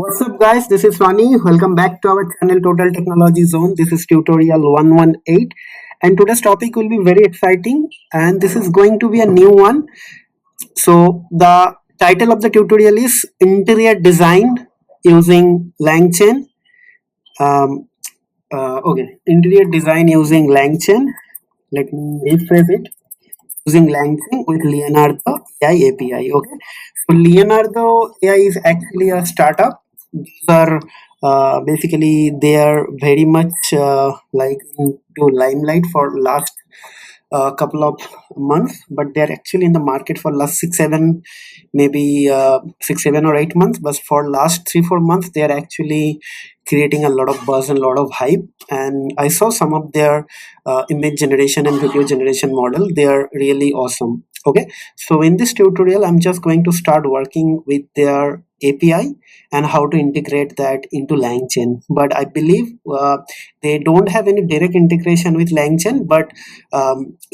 What's up, guys? This is Ronnie. Welcome back to our channel Total Technology Zone. This is tutorial 118, and today's topic will be very exciting. And this is going to be a new one. So, the title of the tutorial is Interior Design Using LangChain. Um, Interior Design using LangChain. Let me rephrase it. Using LangChain with Leonardo AI API. Okay, so Leonardo AI is actually a startup. These are basically they are very much like into limelight for last couple of months, but they're actually in the market for last 6 7 maybe 6 7 or 8 months. But for last 3 4 months they are actually creating a lot of buzz and a lot of hype. And I saw some of their image generation and video generation model. They are really awesome. Okay, so in this tutorial I'm just going to start working with their API and how to integrate that into LangChain. But I believe they don't have any direct integration with LangChain, but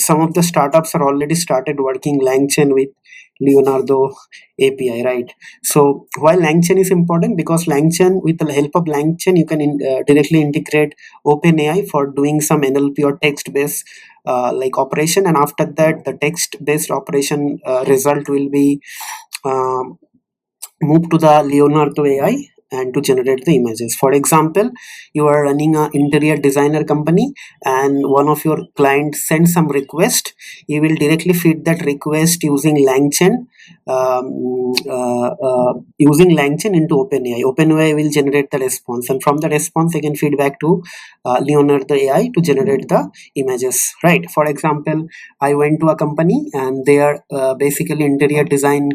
some of the startups are already started working LangChain with Leonardo API, right? So why LangChain is important? Because LangChain, with the help of LangChain, you can directly integrate OpenAI for doing some NLP or text-based like operation, and after that, the text-based operation result will be um, move to the Leonardo AI and to generate the images. For example, you are running an interior designer company and one of your clients sends some request. You will directly feed that request using LangChain, using LangChain into OpenAI. OpenAI will generate the response, and from the response, you can feed back to Leonardo AI to generate the images. Right. For example, I went to a company and they are basically interior designer,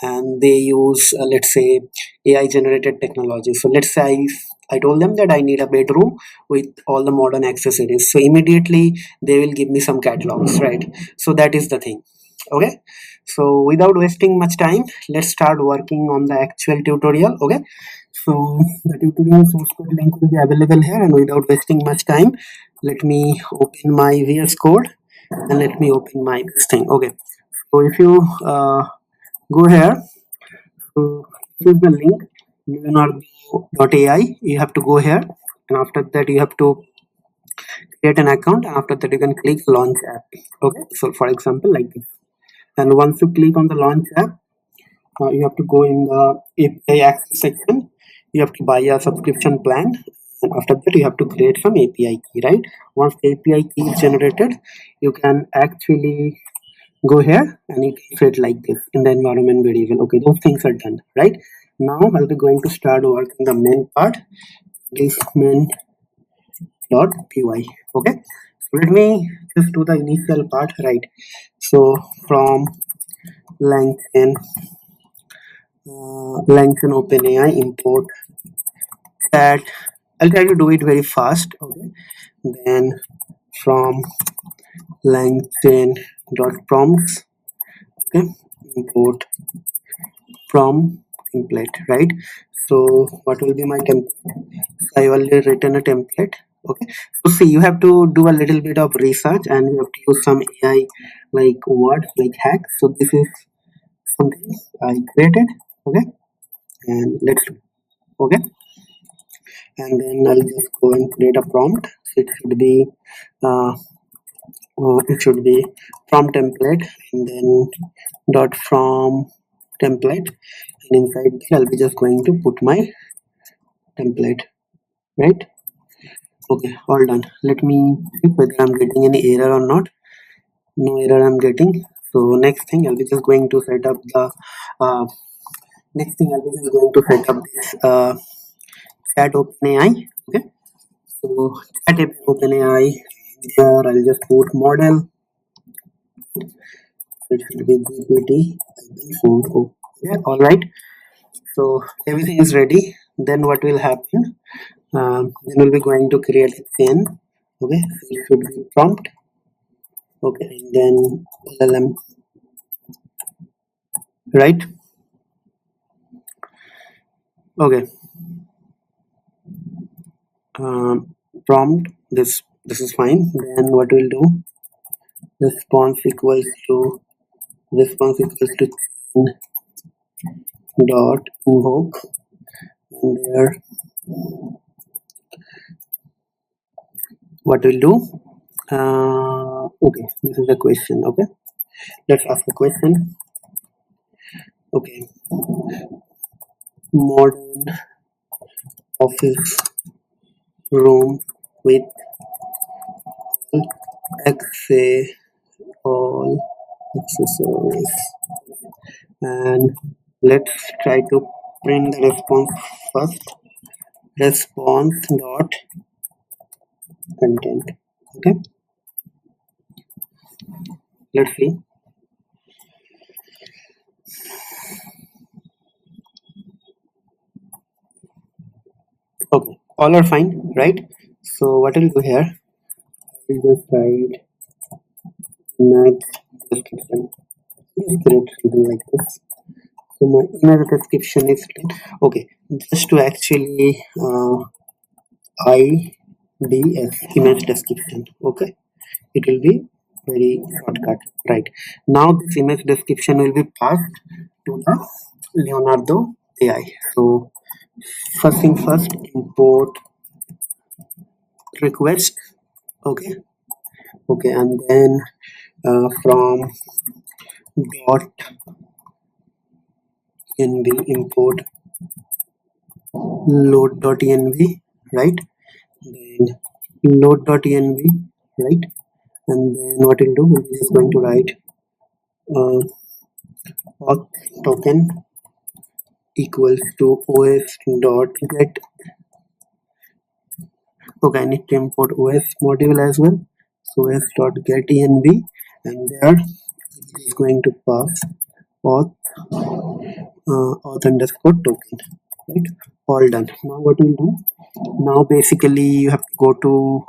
and they use let's say AI generated technology. So let's say I told them that I need a bedroom with all the modern accessories, so immediately they will give me some catalogs, right? So that is the thing. Okay, so without wasting much time, let's start working on the actual tutorial. Okay, so the tutorial source code link will be available here, and without wasting much time, let me open my VS code and let me open my this thing. Okay, so if you go here, so this is the link leonardo.ai. You have to go here, and after that you have to create an account. After that you can click launch app. Okay, so for example like this, and once you click on the launch app, you have to go in the API access section. You have to buy a subscription plan, and after that you have to create some API key, right? Once the API key is generated, you can actually go here and you can create like this in the environment variable. Okay, those things are done, right? Now I'll be going to start working the main part, this main.py. Okay, so let me just do the initial part, right? So from LangChain, LangChain OpenAI import that. I'll try to do it very fast. Okay, then from LangChain dot prompts, okay, import from template, right? So what will be my template? I already written a template. Okay, so see, you have to do a little bit of research and you have to use some AI like words like hack. So this is something I created. Okay, and let's do. Okay, and then I'll just go and create a prompt. It should be uh, prompt template, and then dot from template, and inside there I'll be just going to put my template, right? Okay, all done. Let me check whether I'm getting any error or not. No error I'm getting. So next thing I'll be just going to set up the uh, next thing I'll be just going to set up this chat OpenAI. Okay, so chat OpenAI, here I'll just put model. It should be GPT. So yeah, all right. So everything is ready. Then what will happen? Then we'll be going to create a chain. Okay, so it should be prompt. Okay, and then LLM, right? Okay, prompt. This is fine. Then what we'll do? Response equals to chain dot invoke, and there what we'll do, okay, this is a question. Okay, let's ask a question. Okay, modern office room with access all accessories, and let's try to print the response first. Response dot content. Okay, let's see. Okay, all are fine, right? So what I'll do here, I'll just write image description. Let's create something like this. So my image description is okay. Just to actually IDS image description. Okay, it will be very shortcut, right? Now this image description will be passed to the Leonardo AI. So first thing first, import request. Okay, okay, and then from dot env import load.env, right? Then load.env, right? And then what we'll do, we're just going to write auth token equals to os dot get. Okay, I need to import os module as well. So os dot get env, and there it is going to pass auth underscore token, right? All done. Now what we'll do, now basically you have to go to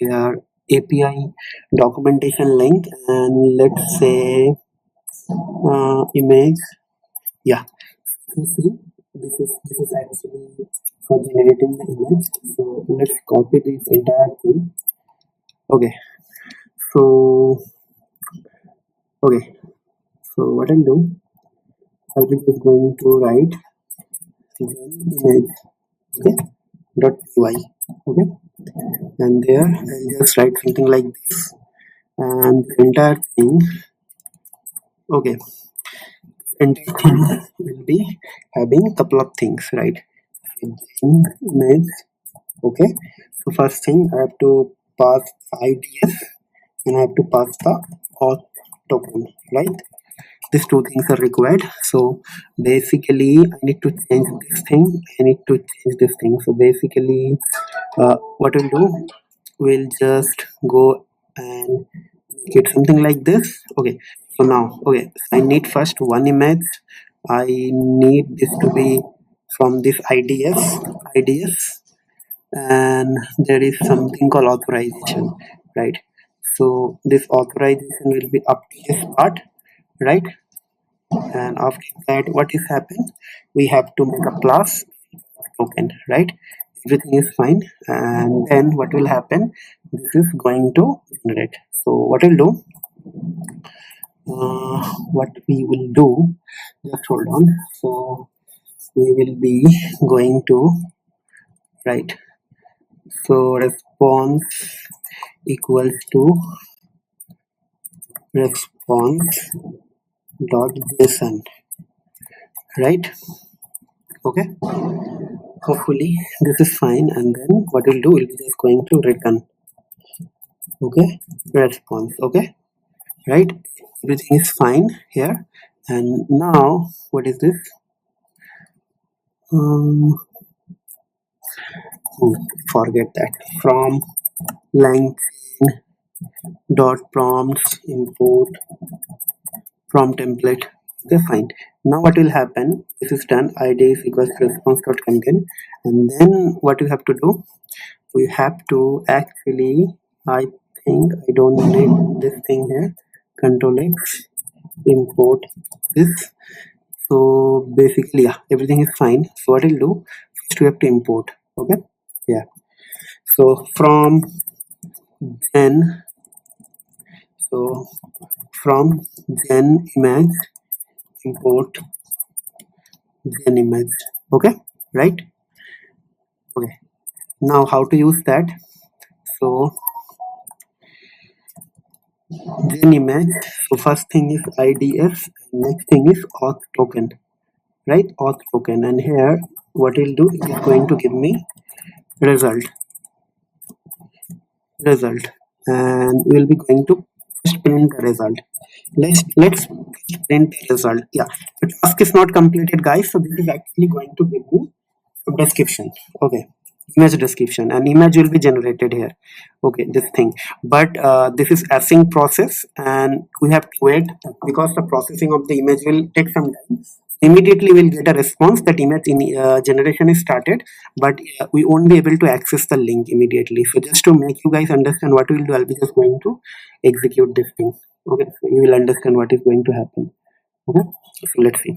your API documentation link, and let's say image, yeah, you see, this is actually for generating the image. So let's copy this entire thing. Okay, so okay, so what I'll do, I'll be just going to write image, okay, dot py, okay, and there I'll just write something like this, and the entire thing, okay, entire thing will be having a couple of things, right? Image, okay, so first thing I have to pass IDS, and I have to pass the auth token, right? These two things are required. So basically I need to change this thing, I need to change this thing. So basically what we'll do, we'll just go and get something like this. Okay, so now, okay, I need first one image. I need this to be from this IDS, and there is something called authorization, right? So this authorization will be up to this part, right? And after that, what is happened, we have to make a class token, right? Everything is fine, and then what will happen, this is going to generate. So what we'll do, what we will do, just hold on. So we will be going to write, so response equals to response dot json, right? Okay, hopefully this is fine, and then what we'll do, we'll be just going to return, okay, response, okay, right? Everything is fine here. And now what is this, forget that, from LangChain dot prompts import from template. Okay, fine. Now what will happen, this is done, id is equals to response dot content, and then what you have to do, we have to actually, I think I don't need this thing here, control x, import this. So basically, yeah, everything is fine. So what I'll do, first we have to import, okay, yeah. So from gen, so from gen image import gen image. Okay, right? Okay, now how to use that? So gen image, so first thing is IDF, and next thing is auth token, right? Auth token, and here what it'll do is going to give me result, and we'll be going to just print the result. Let's print the result. Yeah, the task is not completed, guys, so this is actually going to give me description. Okay, image description, and image will be generated here. Okay, this thing, but this is async process, and we have to wait because the processing of the image will take some time. Immediately we'll get a response that image in generation is started, but we won't be able to access the link immediately. So just to make you guys understand what we'll do, I'll be just going to execute this thing. Okay, so you will understand what is going to happen. Okay, so let's see.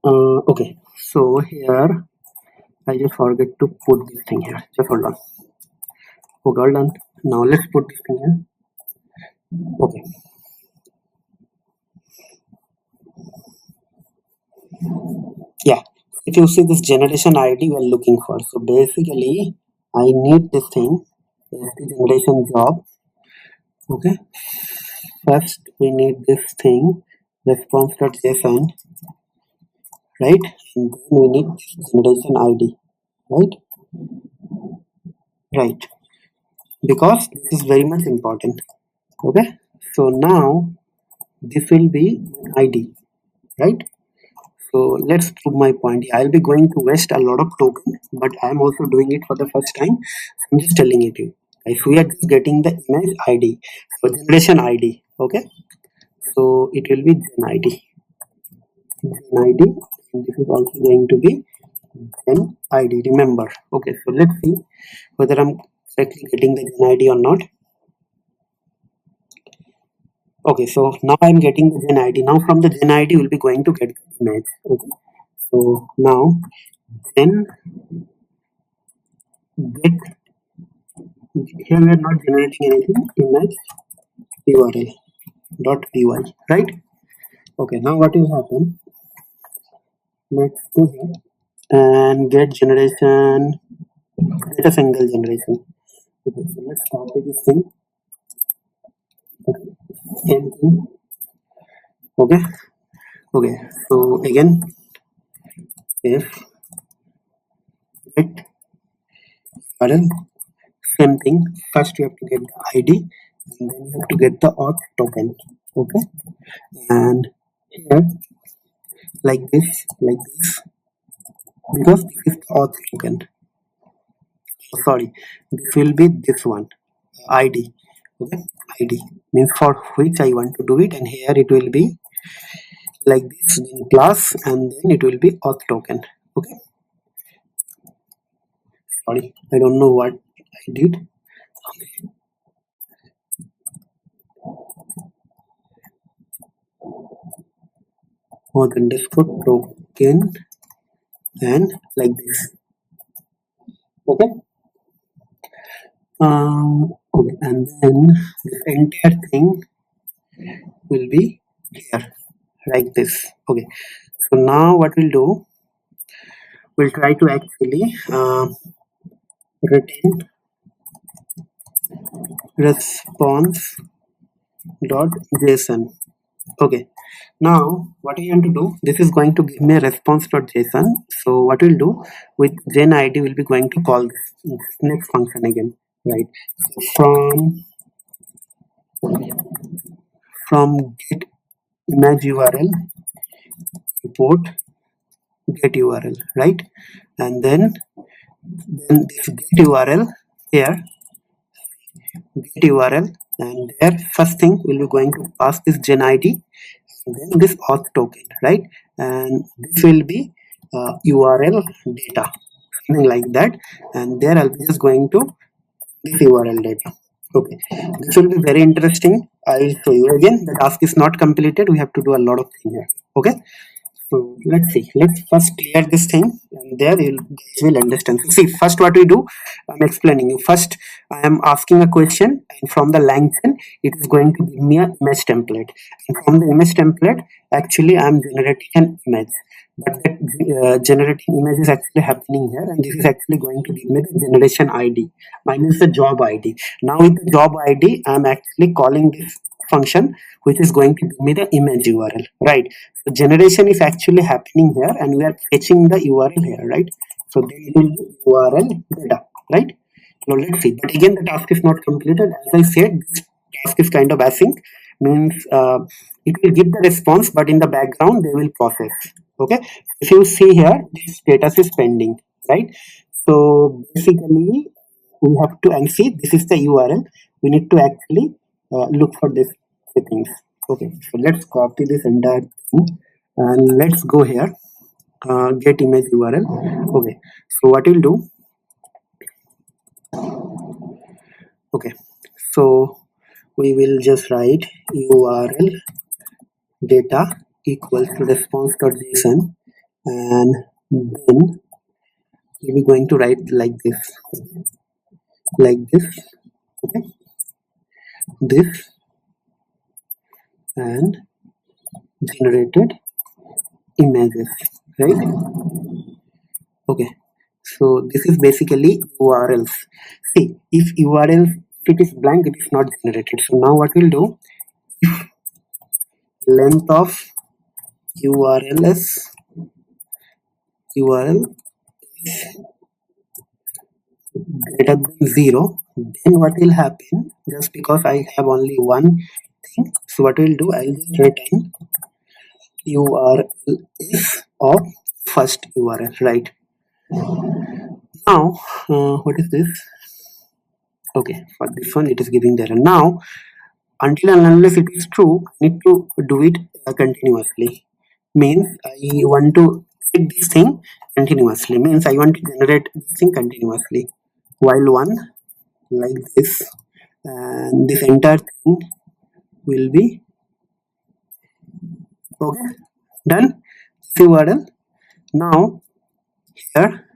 Okay, so here I just forget to put this thing here. Just hold on. Okay, hold on. Now let's put this thing here. Okay. Yeah. If you see this generation ID we're looking for. So basically I need this thing. Is the generation job. Okay. First we need this thing response.json, right? And then we need generation ID, right? Right. Because this is very much important. Okay. So now this will be ID, right? So let's prove my point. I'll be going to waste a lot of token, but I'm also doing it for the first time. I'm just telling it to you. If we are just getting the image ID, so generation ID, okay? So it will be gen ID, and this is also going to be gen ID. Remember, okay? So let's see whether I'm correctly getting the gen ID or not. Okay, so now I'm getting the gen ID. Now from the gen ID, we'll be going to get the image. Okay, so now gen get, here we are not generating anything, image URL dot py, right? Okay, now what will happen? Let's go here and get generation, get a single generation. Okay, so let's copy this thing. Okay, same thing. Okay, okay. So again, if get URL, same thing. First you have to get the ID, and then you have to get the auth token. Okay, and here like this, because this is the auth token. Sorry, this will be this one, ID. Okay, ID means for which I want to do it, and here it will be like this in class, and then it will be auth token. Okay, sorry, I don't know what I did. Auth underscore token, and like this. Okay, okay, and then this entire thing will be here like this. Okay, so now what we'll do, we'll try to actually retain response.json. Okay, now what we want to do, this is going to give me a response.json. So what we'll do, with gen ID we'll be going to call this next function again, right? So from get image URL import get URL, right? And then this get URL here, get URL, and there first thing we'll be going to pass this gen ID, and then this auth token, right? And this will be URL data, something like that, and there I'll be just going to this URL data. Okay, this will be very interesting. I will show you again. The task is not completed, we have to do a lot of things here. Okay, So let's see. Let's first clear this thing, and there you guys will understand. So see, first what we do, I'm explaining you. First, I am asking a question, and from the LangChain, it is going to give me an image template. And from the image template, actually, I am generating an image. But that generating image is actually happening here, and this is actually going to give me the generation ID minus the job ID. Now with the job ID, I'm actually calling this function, which is going to give me the image URL, right? So generation is actually happening here, and we are fetching the URL here, right? So then it will be URL data, right? Now let's see. But again, the task is not completed. As I said, this task is kind of async, means it will give the response, but in the background they will process. Okay. If you see here, this status is pending, right? So basically, we have to, and see, this is the URL. We need to actually look for this things. Okay, so let's copy this entire thing and let's go here. Get image URL. Okay, so what we'll do? Okay, so we will just write URL data equals to response.json, and then we're going to write like this, okay, this, and generated images, right? Okay, so this is basically URLs. See, if URL, if it is blank, it is not generated. So now what we'll do, length of URL is URL greater than 0, then what will happen, just because I have only one thing, so what we'll do, I'll just return URL is of first URL, right? Now what is this? Okay, for this one it is giving the error. Now until and unless it is true, I need to do it continuously. Means I want to hit this thing continuously, means I want to generate this thing continuously, while one like this, and this entire thing will be okay, done. URL. Now here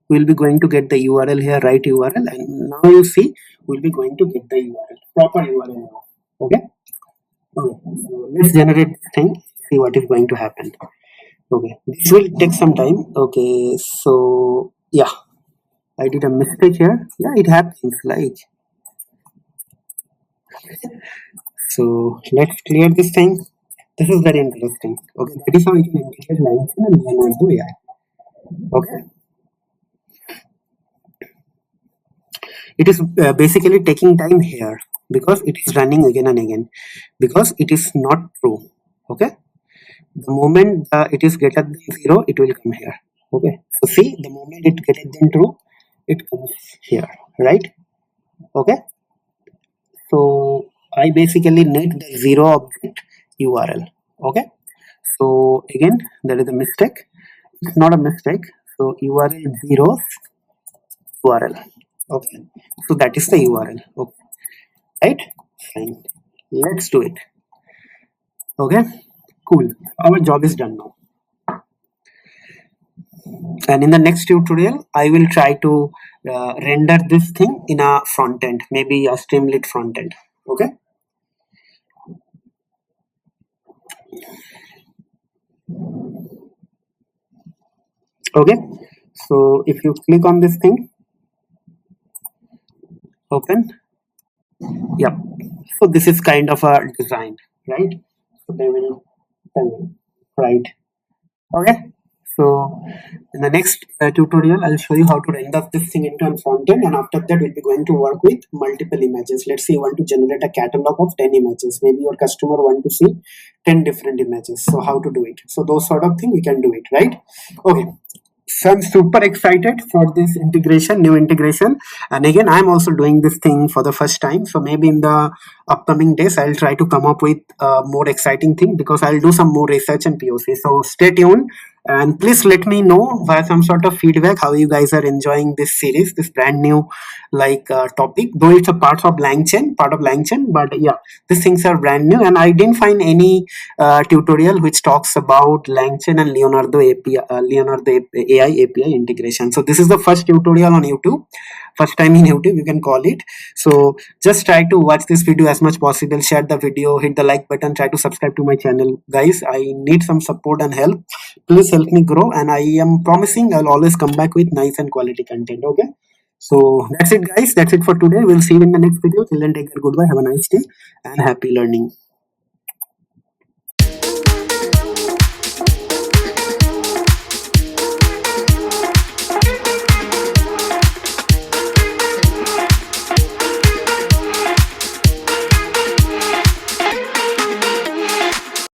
we'll be going to get the URL here, right URL, and now you see we'll be going to get the URL, proper URL now. Okay. Okay, so let's generate this thing, see what is going to happen. Okay, this will take some time. Okay, so yeah, I did a mistake here. Yeah, it happens, like. So let's clear this thing. This is very interesting. Okay, that is how we can integrate LangChain and Leonardo AI. Okay, it is basically taking time here because it is running again and again, because it is not true. Okay, the moment it is greater than 0, it will come here. Okay, so see, the moment it greater than true, it comes here, right? Okay, so I basically need the 0 object URL. Okay, so again, there is a mistake. It's not a mistake. So URL 0 URL. Okay, so that is the URL. Okay, right? Fine. Let's do it. Okay, cool. Our job is done now. And in the next tutorial, I will try to render this thing in a front end, maybe a Streamlit front end. Okay. Okay, so if you click on this thing, open, yep, so this is kind of a design, right? So they will tell you, right? Okay, so in the next tutorial, I'll show you how to render this thing into a front end, and after that we'll be going to work with multiple images. Let's say you want to generate a catalog of 10 images, maybe your customer want to see 10 different images, so how to do it? So those sort of thing we can do it, right? Okay, so I'm super excited for this integration, new integration, and again I'm also doing this thing for the first time, so maybe in the upcoming days I'll try to come up with a more exciting thing, because I'll do some more research and POC. So stay tuned. And please let me know via some sort of feedback how you guys are enjoying this series, this brand new topic. Though it's a part of LangChain, but yeah, these things are brand new, and I didn't find any tutorial which talks about LangChain and Leonardo API, Leonardo AI API integration. So this is the first tutorial on YouTube, first time in YouTube, you can call it. So just try to watch this video as much possible, share the video, hit the like button, try to subscribe to my channel, guys. I need some support and help. Please help me grow, and I am promising I'll always come back with nice and quality content. Okay, so that's it, guys. That's it for today. We'll see you in the next video. Till then, take care, goodbye, have a nice day, and happy learning.